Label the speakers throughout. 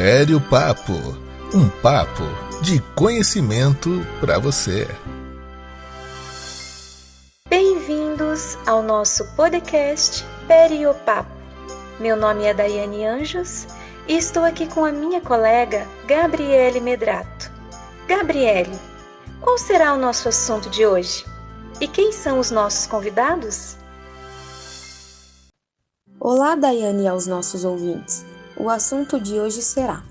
Speaker 1: Pério Papo, um papo de conhecimento para você.
Speaker 2: Bem-vindos ao nosso podcast Pério Papo. Meu nome é Daiane Anjos e estou aqui com a minha colega Gabriele Medrato. Gabriele, qual será o nosso assunto de hoje? E quem são os nossos convidados?
Speaker 3: Olá, Daiane, e aos nossos ouvintes. O assunto de hoje será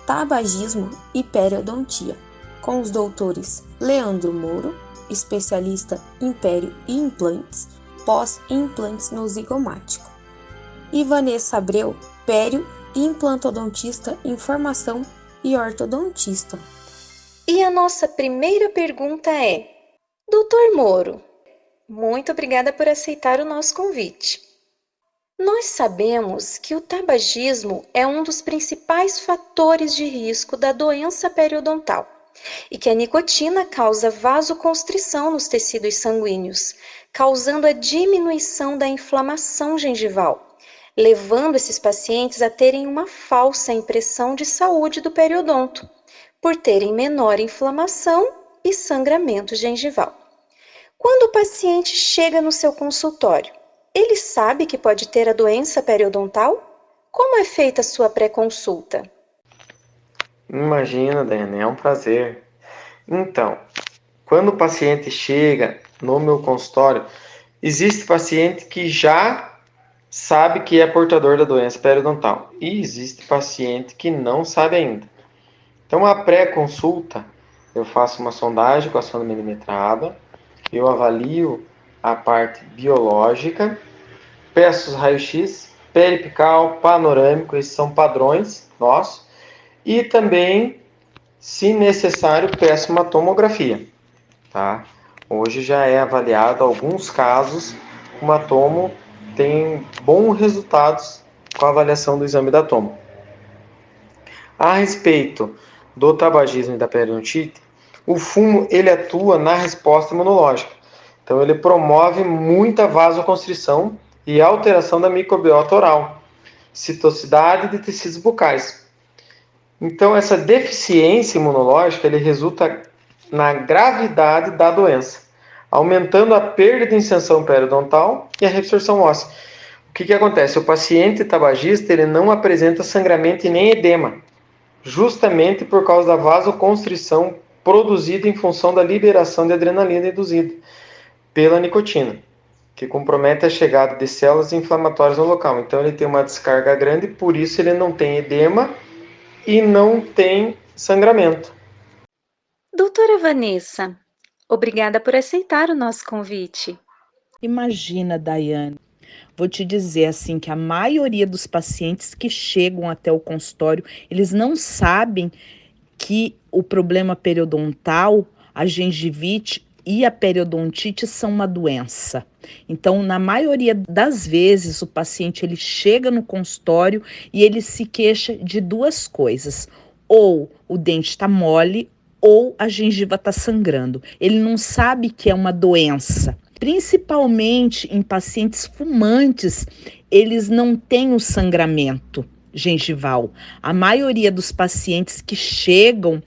Speaker 3: tabagismo e periodontia, com os doutores Leandro Moro, especialista em pério e implantes, pós-implantes no zigomático, e Vanessa Abreu, pério e implantodontista em formação e ortodontista.
Speaker 2: E a nossa primeira pergunta é: Doutor Moro, muito obrigada por aceitar o nosso convite. Nós sabemos que o tabagismo é um dos principais fatores de risco da doença periodontal e que a nicotina causa vasoconstrição nos tecidos sanguíneos, causando a diminuição da inflamação gengival, levando esses pacientes a terem uma falsa impressão de saúde do periodonto, por terem menor inflamação e sangramento gengival. Quando o paciente chega no seu consultório, ele sabe que pode ter a doença periodontal? Como é feita a sua pré-consulta?
Speaker 4: Imagina, Daiane, é um prazer. Então, quando o paciente chega no meu consultório, existe paciente que já sabe que é portador da doença periodontal e existe paciente que não sabe ainda. Então, a pré-consulta, eu faço uma sondagem com a sonda milimetrada, eu avalio a parte biológica, peço os raios-x, periapical, panorâmico, esses são padrões nossos, e também, se necessário, peço uma tomografia. Tá? Hoje já é avaliado alguns casos, uma tomo tem bons resultados com a avaliação do exame da tomo. A respeito do tabagismo e da periodontite, o fumo ele atua na resposta imunológica. Então ele promove muita vasoconstrição e alteração da microbiota oral, citosidade de tecidos bucais. Então essa deficiência imunológica ele resulta na gravidade da doença, aumentando a perda de extensão periodontal e a reabsorção óssea. O que acontece? O paciente tabagista ele não apresenta sangramento e nem edema, justamente por causa da vasoconstrição produzida em função da liberação de adrenalina induzida pela nicotina, que compromete a chegada de células inflamatórias no local. Então ele tem uma descarga grande, por isso ele não tem edema e não tem sangramento.
Speaker 2: Doutora Vanessa, obrigada por aceitar o nosso convite.
Speaker 5: Imagina, Daiane, vou te dizer assim que a maioria dos pacientes que chegam até o consultório, eles não sabem que o problema periodontal, a gengivite e a periodontite são uma doença. Então, na maioria das vezes, o paciente ele chega no consultório e ele se queixa de duas coisas: ou o dente está mole ou a gengiva está sangrando. Ele não sabe que é uma doença. Principalmente em pacientes fumantes, eles não têm o sangramento gengival. A maioria dos pacientes que chegam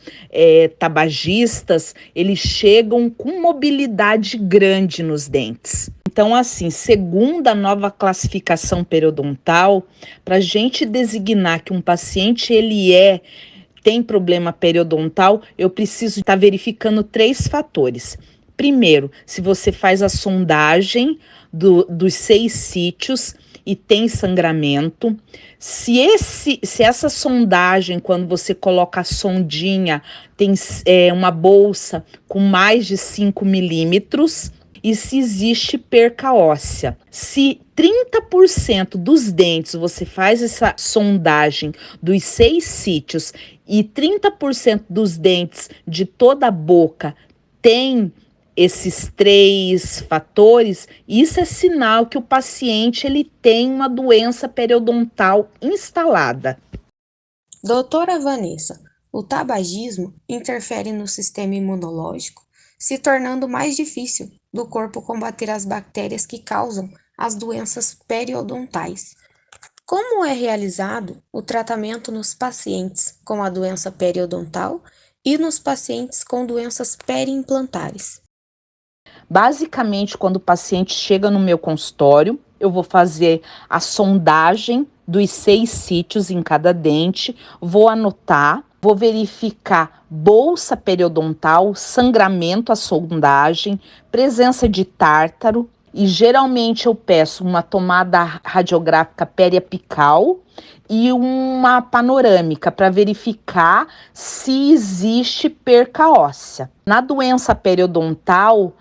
Speaker 5: tabagistas, eles chegam com mobilidade grande nos dentes. Então, assim, segundo a nova classificação periodontal, para a gente designar que um paciente tem problema periodontal, eu preciso estar verificando 3 fatores. Primeiro, se você faz a sondagem dos 6 sítios e tem sangramento. Se essa sondagem, quando você coloca a sondinha, tem uma bolsa com mais de 5 milímetros, e se existe perca óssea. Se 30% dos dentes você faz essa sondagem dos 6 sítios e 30% dos dentes de toda a boca tem esses 3 fatores, isso é sinal que o paciente ele tem uma doença periodontal instalada.
Speaker 3: Doutora Vanessa, o tabagismo interfere no sistema imunológico, se tornando mais difícil do corpo combater as bactérias que causam as doenças periodontais. Como é realizado o tratamento nos pacientes com a doença periodontal e nos pacientes com doenças periimplantares?
Speaker 5: Basicamente, quando o paciente chega no meu consultório, eu vou fazer a sondagem dos 6 sítios em cada dente, vou anotar, vou verificar bolsa periodontal, sangramento à sondagem, presença de tártaro e geralmente eu peço uma tomada radiográfica periapical e uma panorâmica para verificar se existe perca óssea. Na doença periodontal,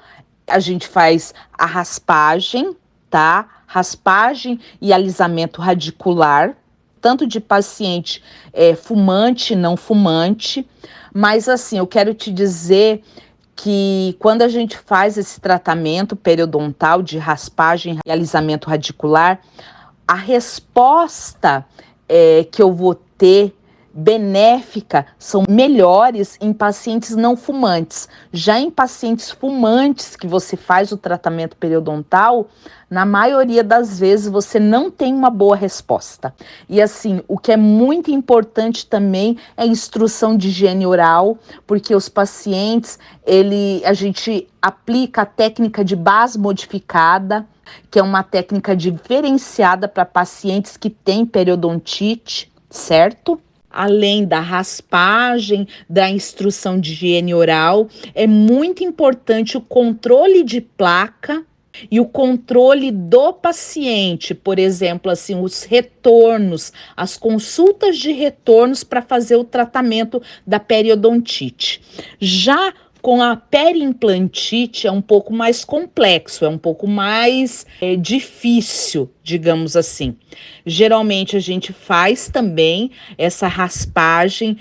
Speaker 5: a gente faz a raspagem, tá? Raspagem e alisamento radicular, tanto de paciente fumante, não fumante. Mas assim, eu quero te dizer que quando a gente faz esse tratamento periodontal de raspagem e alisamento radicular, a resposta que eu vou ter benéfica são melhores em pacientes não fumantes. Já em pacientes fumantes que você faz o tratamento periodontal, na maioria das vezes você não tem uma boa resposta. E assim, o que é muito importante também é a instrução de higiene oral, porque os pacientes, a gente aplica a técnica de base modificada, que é uma técnica diferenciada para pacientes que têm periodontite, certo? Além da raspagem, da instrução de higiene oral, é muito importante o controle de placa e o controle do paciente, por exemplo, assim, os retornos, as consultas de retornos para fazer o tratamento da periodontite. Já com a periimplantite é um pouco mais complexo, é um pouco mais difícil, digamos assim. Geralmente a gente faz também essa raspagem,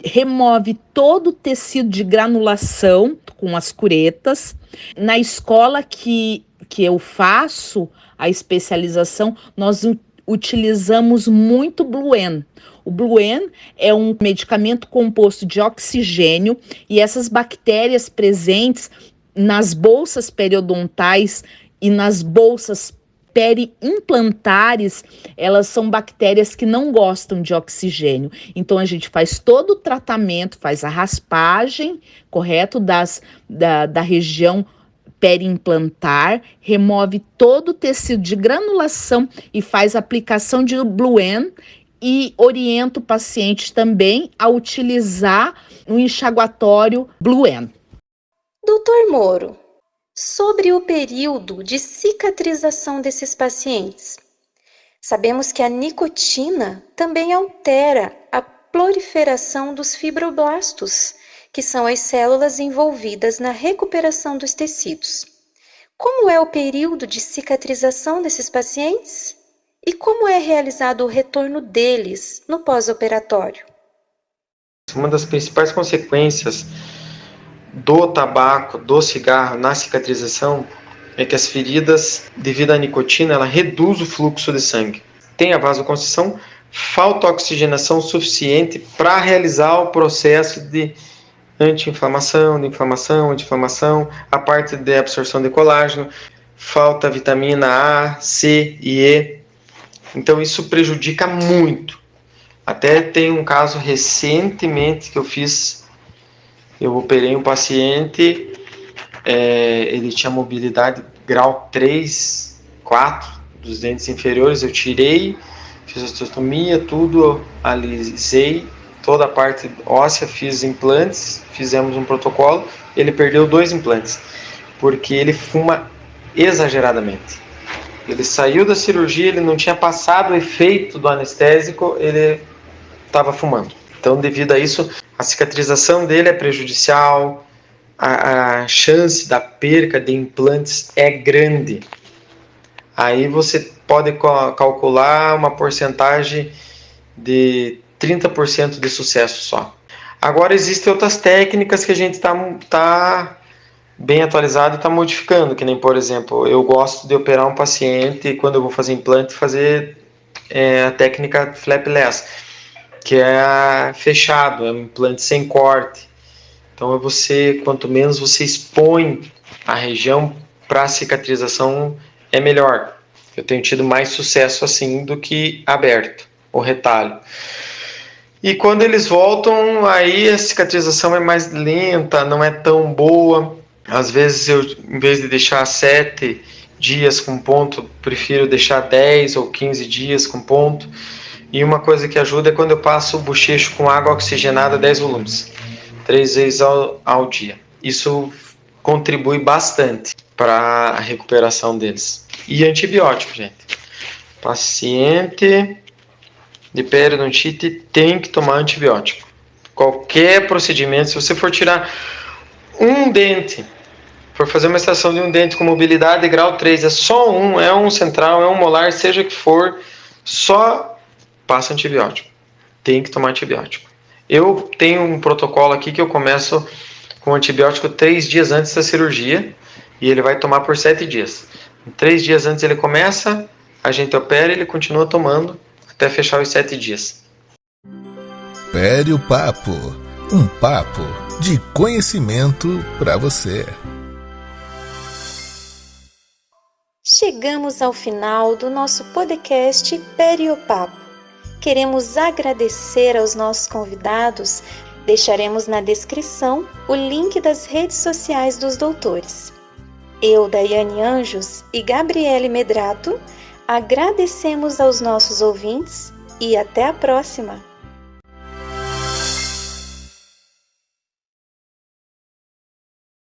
Speaker 5: remove todo o tecido de granulação com as curetas. Na escola que eu faço a especialização, nós utilizamos muito Bluen. O Bluen é um medicamento composto de oxigênio e essas bactérias presentes nas bolsas periodontais e nas bolsas periimplantares, elas são bactérias que não gostam de oxigênio. Então a gente faz todo o tratamento, faz a raspagem, correto, da região periimplantar, remove todo o tecido de granulação e faz a aplicação de Bluen e orienta o paciente também a utilizar o enxaguatório Bluen.
Speaker 2: Doutor Moro, sobre o período de cicatrização desses pacientes, sabemos que a nicotina também altera a proliferação dos fibroblastos, que são as células envolvidas na recuperação dos tecidos. Como é o período de cicatrização desses pacientes? E como é realizado o retorno deles no pós-operatório?
Speaker 4: Uma das principais consequências do tabaco, do cigarro na cicatrização é que as feridas, devido à nicotina, ela reduz o fluxo de sangue. Tem a vasoconstrição, falta oxigenação suficiente para realizar o processo de anti-inflamação, a parte de absorção de colágeno, falta vitamina A, C e E. Então isso prejudica muito. Até tem um caso recentemente que eu operei um paciente, ele tinha mobilidade grau 3, 4 dos dentes inferiores, eu tirei, fiz osteotomia, tudo, alisei, toda a parte óssea, fiz implantes, fizemos um protocolo, ele perdeu 2 implantes, porque ele fuma exageradamente. Ele saiu da cirurgia, ele não tinha passado o efeito do anestésico, ele estava fumando. Então, devido a isso, a cicatrização dele é prejudicial, a chance da perca de implantes é grande. Aí você pode calcular uma porcentagem de 30% de sucesso só. Agora, existem outras técnicas que a gente está bem atualizado e está modificando, que nem, por exemplo, eu gosto de operar um paciente quando eu vou fazer implante, fazer a técnica flapless, que é fechado, é um implante sem corte. Então quanto menos você expõe a região para a cicatrização, é melhor. Eu tenho tido mais sucesso assim do que aberto, o retalho. E quando eles voltam, aí a cicatrização é mais lenta, não é tão boa. Às vezes eu, em vez de deixar 7 dias com ponto, prefiro deixar 10 ou 15 dias com ponto. E uma coisa que ajuda é quando eu passo o bochecho com água oxigenada 10 volumes, 3 vezes ao dia. Isso contribui bastante para a recuperação deles. E antibiótico, gente. Paciente de periodontite tem que tomar antibiótico. Qualquer procedimento, se você for tirar um dente, for fazer uma extração de um dente com mobilidade de grau 3, é só um, é um central, é um molar, seja que for, só passa antibiótico. Tem que tomar antibiótico. Eu tenho um protocolo aqui que eu começo com antibiótico 3 dias antes da cirurgia e ele vai tomar por 7 dias. 3 dias antes ele começa, a gente opera e ele continua tomando até fechar os 7 dias.
Speaker 1: Pério Papo, um papo de conhecimento para você.
Speaker 2: Chegamos ao final do nosso podcast Pério Papo. Queremos agradecer aos nossos convidados. Deixaremos na descrição o link das redes sociais dos doutores. Eu, Daiane Anjos e Gabriele Medrato, agradecemos aos nossos ouvintes e até a próxima!